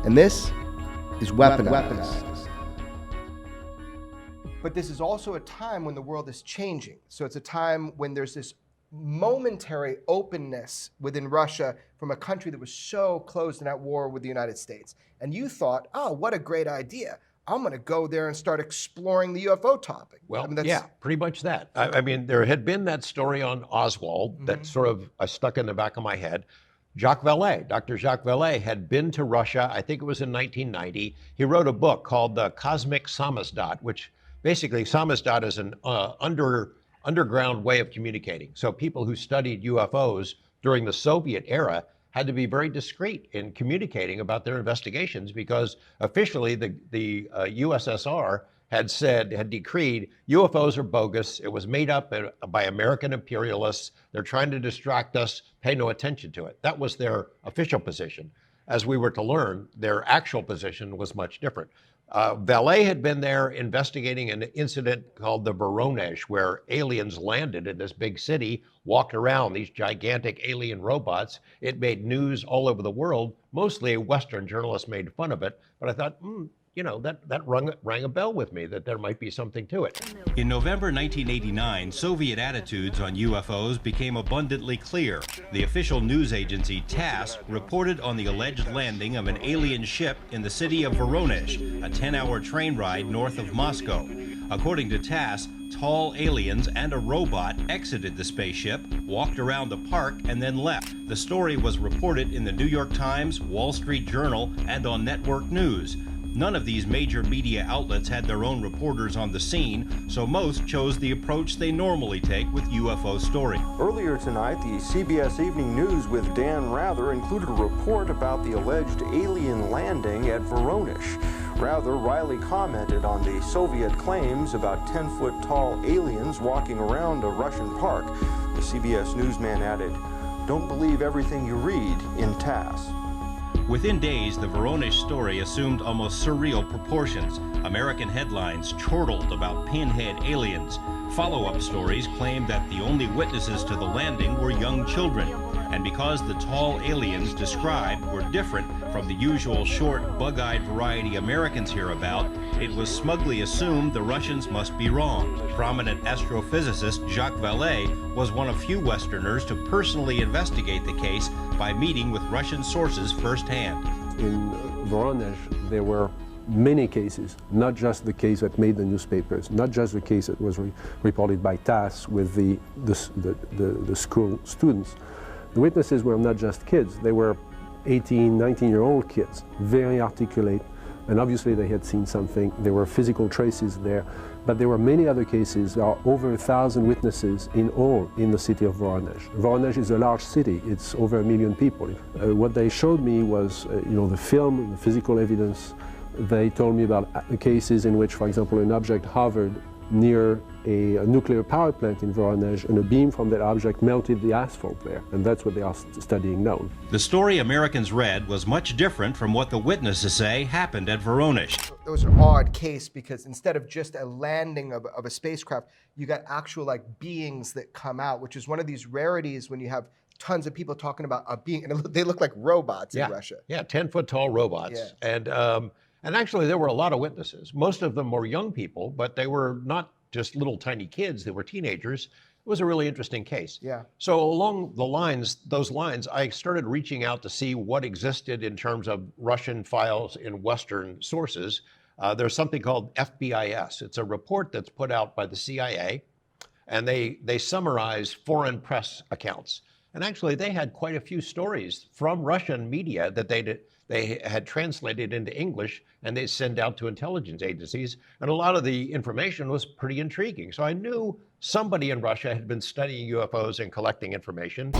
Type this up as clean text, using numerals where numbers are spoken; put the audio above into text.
And this is Weaponized. But this is also a time when the world is changing. So it's a time when there's this momentary openness within Russia from a country that was so closed and at war with the United States. And you thought, oh, what a great idea. I'm going to go there and start exploring the UFO topic. Well, yeah, pretty much that. I mean, there had been that story on Oswald that sort of stuck in the back of my head. Jacques Vallée, Dr. Jacques Vallée had been to Russia, I think it was in 1990. He wrote a book called The Cosmic Samizdat, which basically samizdat is an underground way of communicating. So people who studied UFOs during the Soviet era had to be very discreet in communicating about their investigations because officially the USSR had decreed UFOs are bogus. It was made up by American imperialists. They're trying to distract us. Pay no attention to it. That was their official position. As we were to learn, their actual position was much different. Vallée had been there investigating an incident called the Voronezh, where aliens landed in this big city, walked around, these gigantic alien robots. It made news all over the world. Mostly Western journalists made fun of it, but I thought, that rang a bell with me that there might be something to it. In November 1989, Soviet attitudes on UFOs became abundantly clear. The official news agency TASS reported on the alleged landing of an alien ship in the city of Voronezh, a 10-hour train ride north of Moscow. According to TASS, tall aliens and a robot exited the spaceship, walked around the park, and then left. The story was reported in the New York Times, Wall Street Journal, and on network news. None of these major media outlets had their own reporters on the scene, so most chose the approach they normally take with UFO stories. Earlier tonight, the CBS Evening News with Dan Rather included a report about the alleged alien landing at Voronezh. Rather, Riley commented on the Soviet claims about 10-foot tall aliens walking around a Russian park. The CBS newsman added, "Don't believe everything you read in TASS." Within days, the Voronezh story assumed almost surreal proportions. American headlines chortled about pinhead aliens. Follow-up stories claimed that the only witnesses to the landing were young children. And because the tall aliens described were different from the usual short, bug-eyed variety Americans hear about, it was smugly assumed the Russians must be wrong. Prominent astrophysicist Jacques Vallée was one of few Westerners to personally investigate the case by meeting with Russian sources firsthand. In Voronezh, there were many cases, not just the case that made the newspapers, not just the case that was reported by TASS with the school students. The witnesses were not just kids, they were 18, 19-year-old kids, very articulate, and obviously they had seen something. There were physical traces there, but there were many other cases. There are over 1,000 witnesses in all in the city of Voronezh. Voronezh is a large city, it's over 1 million people. What they showed me was the film, the physical evidence. They told me about cases in which, for example, an object hovered near a nuclear power plant in Voronezh, and a beam from that object melted the asphalt there, and that's what they are studying now. The story Americans read was much different from what the witnesses say happened at Voronezh. It was an odd case because instead of just a landing of a spacecraft, you got actual beings that come out, which is one of these rarities when you have tons of people talking about a being, and they look like robots in Russia. Yeah, 10-foot tall robots. Yeah. And actually, there were a lot of witnesses. Most of them were young people, but they were not just little tiny kids. They were teenagers. It was a really interesting case. Yeah. So along those lines, I started reaching out to see what existed in terms of Russian files in Western sources. There's something called FBIS. It's a report that's put out by the CIA, and they summarize foreign press accounts. And actually, they had quite a few stories from Russian media that they had translated into English, and they send out to intelligence agencies. And a lot of the information was pretty intriguing. So I knew somebody in Russia had been studying UFOs and collecting information.